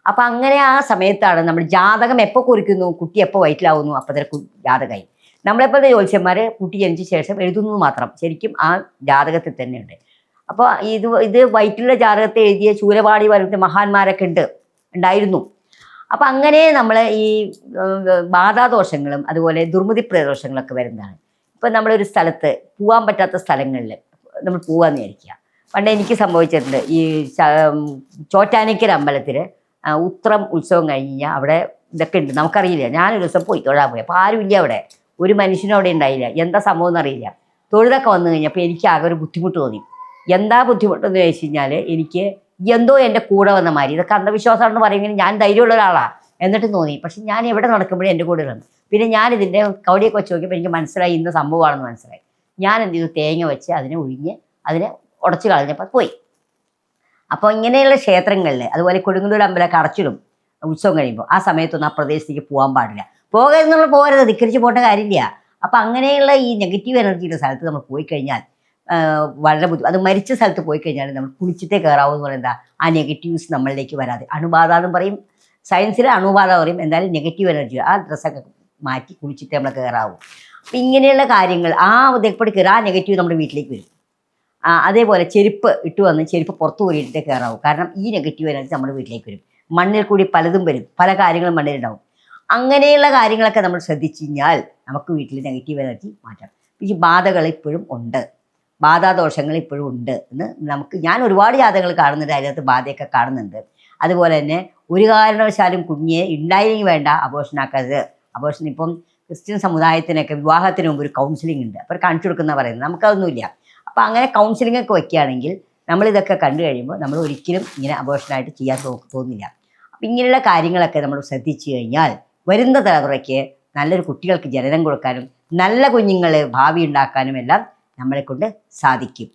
അപ്പം അങ്ങനെ ആ സമയത്താണ് നമ്മൾ ജാതകം എപ്പോൾ കുറിക്കുന്നു, കുട്ടി എപ്പോൾ വയറ്റിലാവുന്നു, അപ്പോൾ തന്നെ ജാതകമായി. നമ്മളെപ്പോഴത്തെ ജ്യോത്സ്യന്മാർ കുട്ടി ജനിച്ച ശേഷം എഴുതുന്നത് മാത്രം, ശരിക്കും ആ ജാതകത്തിൽ തന്നെയുണ്ട്. അപ്പോൾ ഇത് വയറ്റിലുള്ള ജാതകത്തെ എഴുതിയ ശൂലപാണി പോലത്തെ മഹാന്മാരൊക്കെ ഉണ്ടായിരുന്നു. അപ്പം അങ്ങനെ നമ്മൾ ഈ ബാധാദോഷങ്ങളും അതുപോലെ ദുർമതി പ്രദോഷങ്ങളൊക്കെ വരുന്നതാണ്. ഇപ്പം നമ്മളൊരു സ്ഥലത്ത് പോകാൻ പറ്റാത്ത സ്ഥലങ്ങളിൽ നമ്മൾ പോകാമെന്ന് വിചാരിക്കുക. പണ്ട് എനിക്ക് സംഭവിച്ചിട്ടുണ്ട്. ഈ ചോറ്റാനിക്കര അമ്പലത്തിൽ ഉത്രം ഉത്സവം കഴിഞ്ഞാൽ അവിടെ ഇതൊക്കെ ഉണ്ട്, നമുക്കറിയില്ല. ഞാനൊരു ദിവസം പോയി തൊഴാൻ പോയി. അപ്പോൾ ആരുമില്ല അവിടെ, ഒരു മനുഷ്യനും അവിടെ ഉണ്ടായില്ല. എന്താ സംഭവം എന്നറിയില്ല. തൊഴുതൊക്കെ വന്നു കഴിഞ്ഞപ്പോൾ എനിക്ക് ആകെ ഒരു ബുദ്ധിമുട്ട് തോന്നി. എന്താ ബുദ്ധിമുട്ടെന്ന് ചോദിച്ചു കഴിഞ്ഞാൽ, എനിക്ക് എന്തോ എൻ്റെ കൂടെ വന്ന മാതിരി. ഇതൊക്കെ അന്ധവിശ്വാസമാണെന്ന് പറയുമെങ്കിൽ ഞാൻ ധൈര്യമുള്ള ഒരാളാണ് എന്നിട്ട് തോന്നി. പക്ഷെ ഞാൻ എവിടെ നടക്കുമ്പോഴേ എൻ്റെ കൂടെ വന്നു. പിന്നെ ഞാനിതിൻ്റെ കവടിയൊക്കെ വെച്ച് നോക്കിയപ്പോൾ എനിക്ക് മനസ്സിലായി ഇന്ന സംഭവമാണെന്ന് മനസ്സിലായി. ഞാൻ എന്ത് ചെയ്തു, തേങ്ങ വെച്ച് അതിനെ ഒഴിഞ്ഞ് അതിനെ ഉടച്ചു കളഞ്ഞപ്പോൾ പോയി. അപ്പോൾ ഇങ്ങനെയുള്ള ക്ഷേത്രങ്ങളിൽ, അതുപോലെ കൊടുങ്ങല്ലൂർ അമ്പലമൊക്കെ അടച്ചിടും ഉത്സവം കഴിയുമ്പോൾ. ആ സമയത്തൊന്നും ആ പ്രദേശത്തേക്ക് പോകാൻ പാടില്ല. പോകരുന്നുള്ള പോകരുത്, ധിക്കരിച്ച് പോകേണ്ട കാര്യമില്ല. അപ്പം അങ്ങനെയുള്ള ഈ നെഗറ്റീവ് എനർജിയുടെ സ്ഥലത്ത് നമ്മൾ പോയി കഴിഞ്ഞാൽ വളരെ അത് മരിച്ച സ്ഥലത്ത് പോയി കഴിഞ്ഞാൽ നമ്മൾ കുളിച്ചിട്ടേ കയറാവൂ എന്ന് പറയുന്നത്. ആ നെഗറ്റീവ്സ് നമ്മളിലേക്ക് വരാതെ, അണുബാധ എന്ന് പറയും, സയൻസിൽ അണുബാധ പറയും. എന്തായാലും നെഗറ്റീവ് എനർജി ആ ഡ്രസ്സൊക്കെ മാറ്റി കുളിച്ചിട്ടേ നമ്മൾ കയറാവൂ. അപ്പം ഇങ്ങനെയുള്ള കാര്യങ്ങൾ ആ ഇതേപ്പടി കയറുക, ആ നെഗറ്റീവ് നമ്മുടെ വീട്ടിലേക്ക് വരും. അതേപോലെ ചെരുപ്പ് ഇട്ട് വന്ന് ചെരുപ്പ് പുറത്ത് പോയിട്ടേ കയറാവൂ. കാരണം ഈ നെഗറ്റീവ് എനർജി നമ്മുടെ വീട്ടിലേക്ക് വരും. മണ്ണിൽ കൂടി പലതും വരും, പല കാര്യങ്ങളും മണ്ണിലുണ്ടാവും. അങ്ങനെയുള്ള കാര്യങ്ങളൊക്കെ നമ്മൾ ശ്രദ്ധിച്ചു കഴിഞ്ഞാൽ നമുക്ക് വീട്ടിൽ നെഗറ്റീവ് എനർജി മാറ്റാം. ഈ ബാധകൾ ഇപ്പോഴും ഉണ്ട്, ബാധാദോഷങ്ങൾ ഇപ്പോഴും ഉണ്ട് എന്ന് ഞാൻ ഒരുപാട് ജാതകങ്ങൾ കാണുന്നുണ്ട്, അതിനകത്ത് ബാധയൊക്കെ കാണുന്നുണ്ട്. അതുപോലെ തന്നെ ഒരു കാരണവശാലും കുഞ്ഞെ ഉണ്ടായെങ്കിൽ വേണ്ട, അബോർഷനാക്കരുത്. അബോർഷൻ ഇപ്പം ക്രിസ്ത്യൻ സമുദായത്തിനൊക്കെ വിവാഹത്തിന് മുമ്പ് ഒരു കൗൺസിലിംഗ് ഉണ്ട്, അപ്പോൾ കാണിച്ചു കൊടുക്കുന്ന പറയുന്നത്. നമുക്കതൊന്നുമില്ല. അപ്പോൾ അങ്ങനെ കൗൺസിലിംഗ് ഒക്കെ വയ്ക്കുകയാണെങ്കിൽ നമ്മളിതൊക്കെ കണ്ടു കഴിയുമ്പോൾ നമ്മൾ ഒരിക്കലും ഇങ്ങനെ അബോർഷനായിട്ട് ചെയ്യാൻ തോന്നില്ല. അപ്പം ഇങ്ങനെയുള്ള കാര്യങ്ങളൊക്കെ നമ്മൾ ശ്രദ്ധിച്ചു കഴിഞ്ഞാൽ വരുന്ന തലമുറയ്ക്ക് നല്ലൊരു കുട്ടികൾക്ക് ജനനം കൊടുക്കാനും നല്ല കുഞ്ഞുങ്ങൾ ഭാവി ഉണ്ടാക്കാനും എല്ലാം നമ്മളെക്കൊണ്ട് സാധിക്കും.